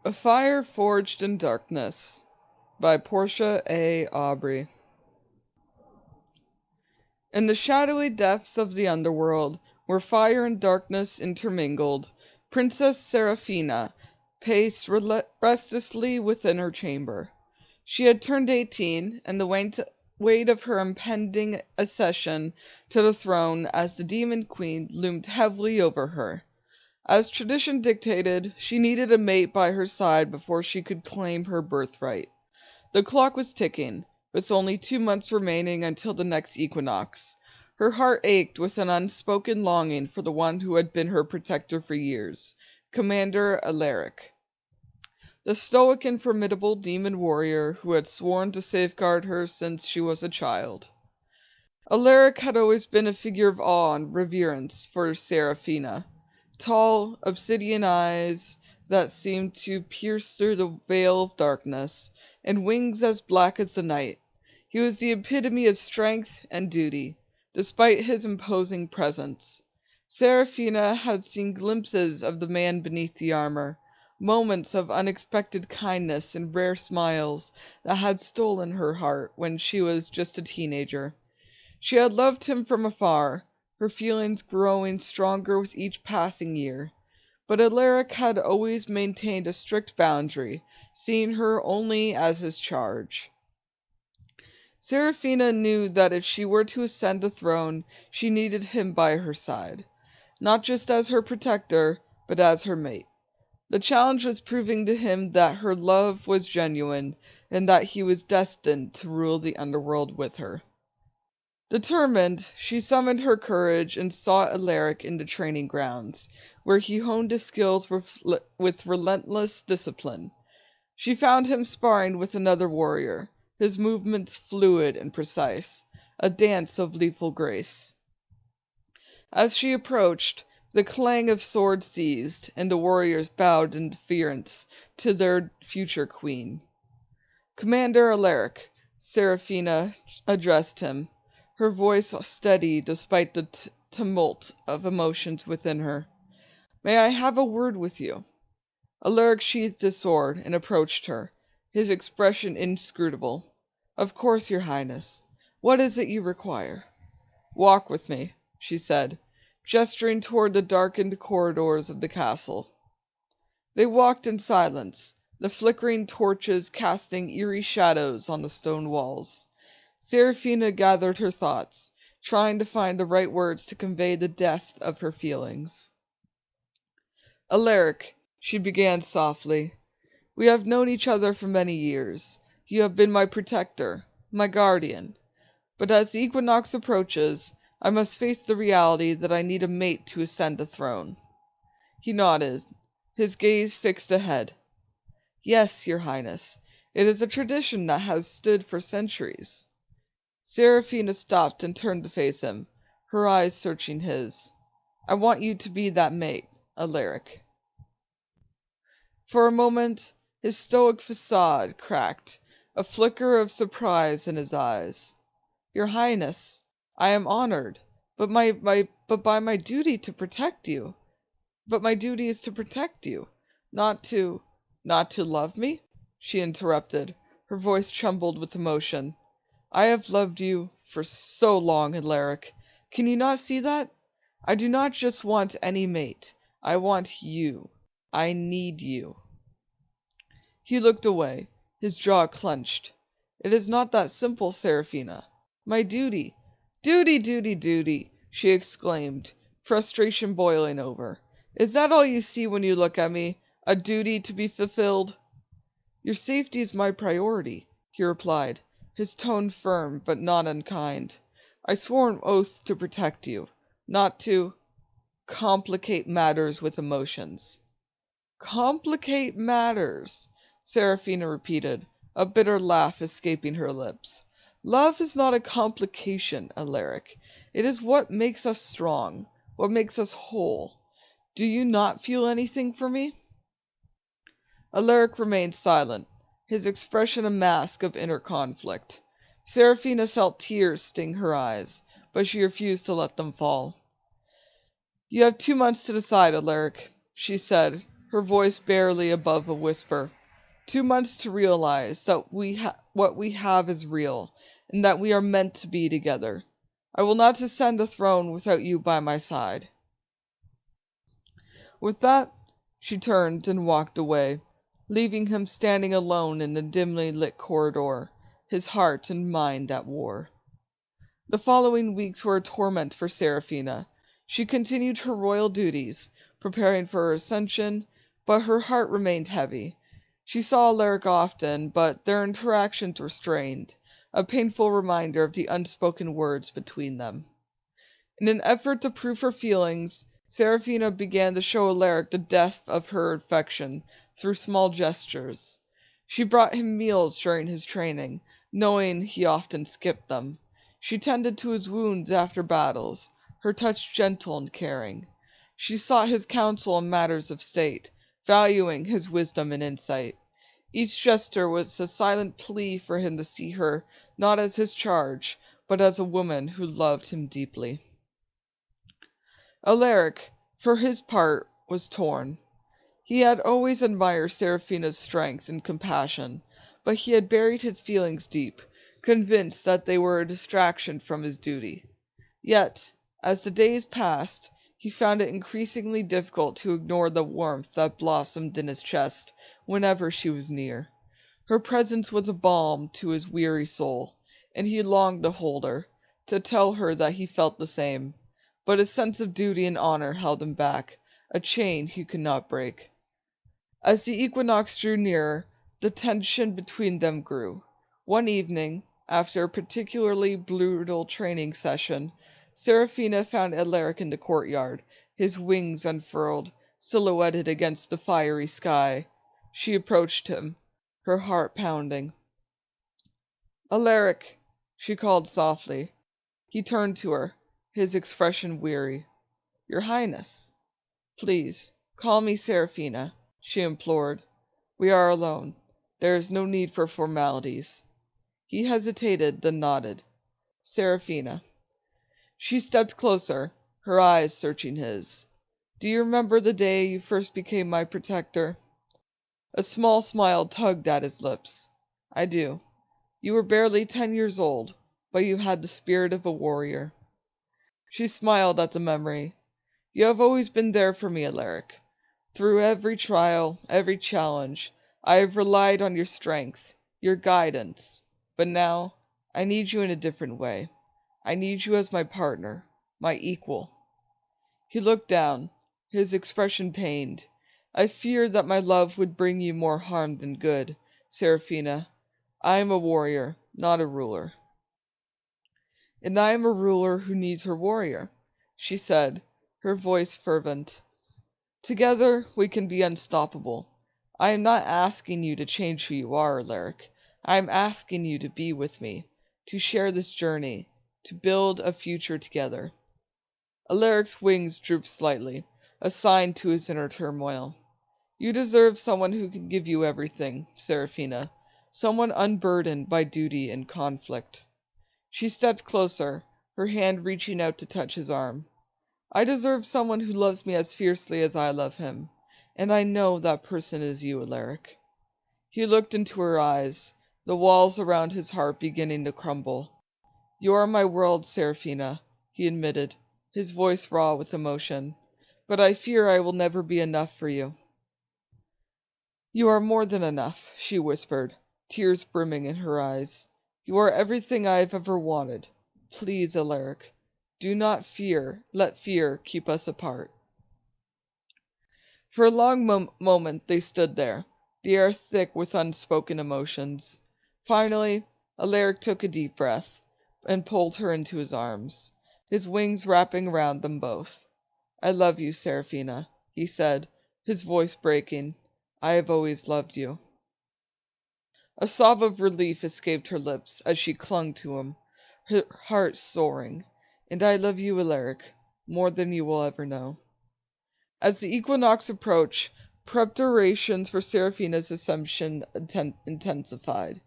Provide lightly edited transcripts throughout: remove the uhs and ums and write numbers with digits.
A Fire Forged in Darkness by Porscha A. Aubrey. In the shadowy depths of the underworld, where fire and darkness intermingled, Princess Seraphina paced restlessly within her chamber. She had turned 18, and the weight of her impending accession to the throne as the Demon Queen loomed heavily over her. As tradition dictated, she needed a mate by her side before she could claim her birthright. The clock was ticking, with only 2 months remaining until the next equinox. Her heart ached with an unspoken longing for the one who had been her protector for years, Commander Alaric, the stoic and formidable demon warrior who had sworn to safeguard her since she was a child. Alaric had always been a figure of awe and reverence for Seraphina. Tall, obsidian eyes that seemed to pierce through the veil of darkness, and wings as black as the night. He was the epitome of strength and duty, despite his imposing presence. Seraphina had seen glimpses of the man beneath the armor, moments of unexpected kindness and rare smiles that had stolen her heart when she was just a teenager. She had loved him from afar, her feelings growing stronger with each passing year. But Alaric had always maintained a strict boundary, seeing her only as his charge. Seraphina knew that if she were to ascend the throne, she needed him by her side, not just as her protector, but as her mate. The challenge was proving to him that her love was genuine, and that he was destined to rule the underworld with her. Determined, she summoned her courage and sought Alaric in the training grounds, where he honed his skills with relentless discipline. She found him sparring with another warrior, his movements fluid and precise, a dance of lethal grace. As she approached, the clang of swords ceased, and the warriors bowed in deference to their future queen. "Commander Alaric," Seraphina addressed him, her voice steady despite the tumult of emotions within her. "May I have a word with you?" Alaric sheathed his sword and approached her, his expression inscrutable. "Of course, your highness. What is it you require?" "Walk with me," she said, gesturing toward the darkened corridors of the castle. They walked in silence, the flickering torches casting eerie shadows on the stone walls. Seraphina gathered her thoughts, trying to find the right words to convey the depth of her feelings. "Alaric," she began softly, "we have known each other for many years. You have been my protector, my guardian. But as the equinox approaches, I must face the reality that I need a mate to ascend the throne." He nodded, his gaze fixed ahead. "Yes, your highness. It is a tradition that has stood for centuries." Seraphina stopped and turned to face him, her eyes searching his. "I want you to be that mate, Alaric." For a moment, his stoic facade cracked, a flicker of surprise in his eyes. "Your highness, I am honored, but by my duty to protect you. But my duty is to protect you, not to love me?" she interrupted, her voice trembled with emotion. "I have loved you for so long, Alaric. Can you not see that? I do not just want any mate. I want you. I need you." He looked away, his jaw clenched. "It is not that simple, Seraphina. My duty—" "Duty, duty, duty!" she exclaimed, frustration boiling over. "Is that all you see when you look at me? A duty to be fulfilled?" "Your safety is my priority," he replied, his tone firm but not unkind. "I swore an oath to protect you, not to complicate matters with emotions." "Complicate matters," Seraphina repeated, a bitter laugh escaping her lips. "Love is not a complication, Alaric. It is what makes us strong, what makes us whole. Do you not feel anything for me?" Alaric remained silent, his expression a mask of inner conflict. Seraphina felt tears sting her eyes, but she refused to let them fall. "You have 2 months to decide, Alaric," she said, her voice barely above a whisper. 2 months to realize that what we have is real, and that we are meant to be together. I will not ascend the throne without you by my side." With that, she turned and walked away, leaving him standing alone in a dimly lit corridor, his heart and mind at war. The following weeks were a torment for Seraphina. She continued her royal duties, preparing for her ascension, but her heart remained heavy. She saw Alaric often, but their interactions were strained, a painful reminder of the unspoken words between them. In an effort to prove her feelings, Seraphina began to show Alaric the depth of her affection through small gestures. She brought him meals during his training, knowing he often skipped them. She tended to his wounds after battles, her touch gentle and caring. She sought his counsel in matters of state, valuing his wisdom and insight. Each gesture was a silent plea for him to see her not as his charge, but as a woman who loved him deeply. Alaric, for his part, was torn. He had always admired Seraphina's strength and compassion, but he had buried his feelings deep, convinced that they were a distraction from his duty. Yet, as the days passed, he found it increasingly difficult to ignore the warmth that blossomed in his chest whenever she was near. Her presence was a balm to his weary soul, and he longed to hold her, to tell her that he felt the same. But his sense of duty and honor held him back, a chain he could not break. As the equinox drew nearer, the tension between them grew. One evening, after a particularly brutal training session, Seraphina found Alaric in the courtyard, his wings unfurled, silhouetted against the fiery sky. She approached him, her heart pounding. "Alaric," she called softly. He turned to her, his expression weary. "Your Highness." "Please, call me Seraphina," she implored. "We are alone. There is no need for formalities." He hesitated, then nodded. "Seraphina." She stepped closer, her eyes searching his. "Do you remember the day you first became my protector?" A small smile tugged at his lips. "I do. You were barely 10 years old, but you had the spirit of a warrior." She smiled at the memory. "You have always been there for me, Alaric. Through every trial, every challenge, I have relied on your strength, your guidance. But now, I need you in a different way. I need you as my partner, my equal." He looked down, his expression pained. "I feared that my love would bring you more harm than good, Seraphina. I am a warrior, not a ruler." "And I am a ruler who needs her warrior," she said, her voice fervent. "Together we can be unstoppable. I am not asking you to change who you are, Alaric. I am asking you to be with me, to share this journey, to build a future together." Alaric's wings drooped slightly, a sign to his inner turmoil. "You deserve someone who can give you everything, Seraphina, someone unburdened by duty and conflict." She stepped closer, her hand reaching out to touch his arm. "I deserve someone who loves me as fiercely as I love him, and I know that person is you, Alaric." He looked into her eyes, the walls around his heart beginning to crumble. "You are my world, Seraphina," he admitted, his voice raw with emotion, "but I fear I will never be enough for you." "You are more than enough," she whispered, tears brimming in her eyes. "You are everything I have ever wanted. Please, Alaric, do not let fear keep us apart." For a long moment they stood there, the air thick with unspoken emotions. Finally, Alaric took a deep breath, and pulled her into his arms, his wings wrapping around them both. "I love you, Seraphina," he said, his voice breaking. "I have always loved you." A sob of relief escaped her lips as she clung to him, her heart soaring. "And I love you, Alaric, more than you will ever know." As the equinox approached, preparations for Seraphina's ascension intensified.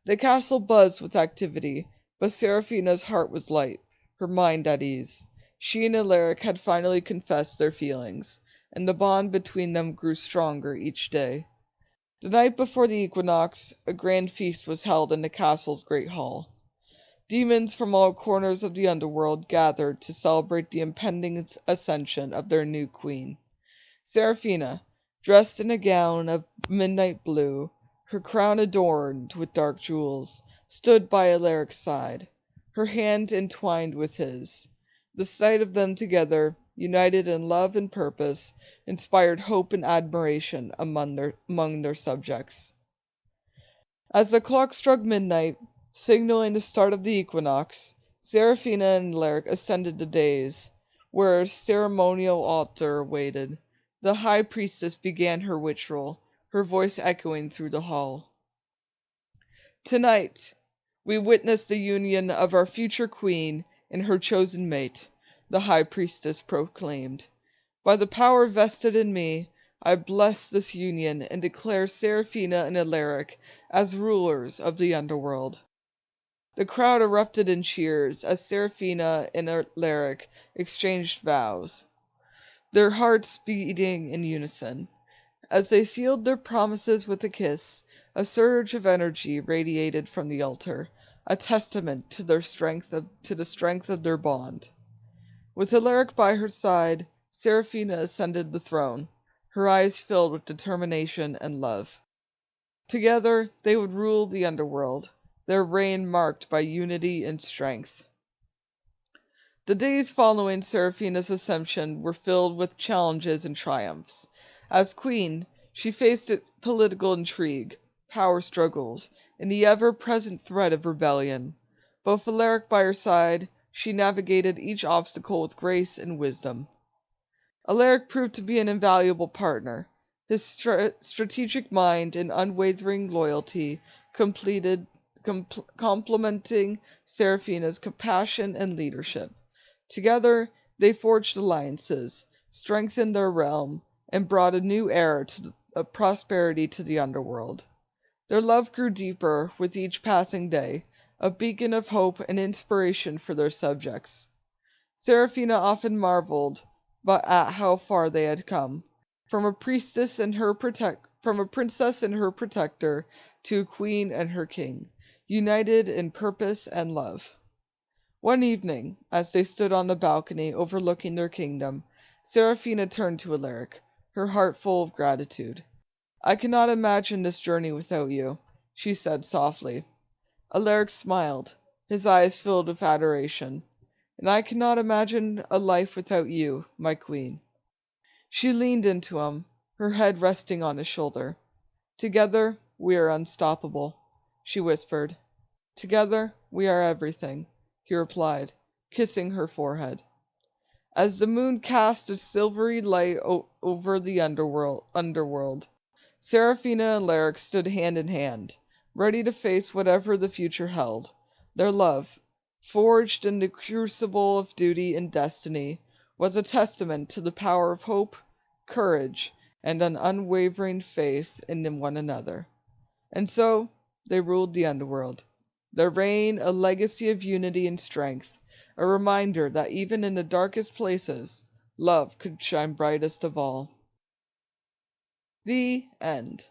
The castle buzzed with activity, but Seraphina's heart was light, her mind at ease. She and Alaric had finally confessed their feelings, and the bond between them grew stronger each day. The night before the equinox, a grand feast was held in the castle's great hall. Demons from all corners of the underworld gathered to celebrate the impending ascension of their new queen. Seraphina, dressed in a gown of midnight blue, her crown adorned with dark jewels, stood by Alaric's side, her hand entwined with his. The sight of them together, united in love and purpose, inspired hope and admiration among their subjects. As the clock struck midnight, signaling the start of the equinox, Seraphina and Alaric ascended the dais, where a ceremonial altar awaited. The high priestess began her ritual, her voice echoing through the hall. "Tonight, we witness the union of our future queen and her chosen mate," the high priestess proclaimed. "By the power vested in me, I bless this union and declare Seraphina and Alaric as rulers of the underworld." The crowd erupted in cheers as Seraphina and Alaric exchanged vows, their hearts beating in unison. As they sealed their promises with a kiss, a surge of energy radiated from the altar, a testament to the strength of their bond. With Alaric by her side, Seraphina ascended the throne, her eyes filled with determination and love. Together they would rule the underworld, their reign marked by unity and strength. The days following Seraphina's ascension were filled with challenges and triumphs. As queen, she faced political intrigue, power struggles, and the ever-present threat of rebellion. With Alaric by her side, she navigated each obstacle with grace and wisdom. Alaric proved to be an invaluable partner. His strategic mind and unwavering loyalty complementing Seraphina's compassion and leadership. Together, they forged alliances, strengthened their realm, and brought a new era of prosperity to the underworld. Their love grew deeper with each passing day, a beacon of hope and inspiration for their subjects. Seraphina often marveled at how far they had come, from a princess and her protector to a queen and her king, united in purpose and love. One evening, as they stood on the balcony overlooking their kingdom, Seraphina turned to Alaric, her heart full of gratitude. "I cannot imagine this journey without you," she said softly. Alaric smiled, his eyes filled with adoration. "And I cannot imagine a life without you, my queen." She leaned into him, her head resting on his shoulder. "Together we are unstoppable," she whispered. "Together we are everything," he replied, kissing her forehead. As the moon cast a silvery light over the underworld, Seraphina and Alaric stood hand in hand, ready to face whatever the future held. Their love, forged in the crucible of duty and destiny, was a testament to the power of hope, courage, and an unwavering faith in one another. And so they ruled the underworld, their reign a legacy of unity and strength, a reminder that even in the darkest places, love could shine brightest of all. The end.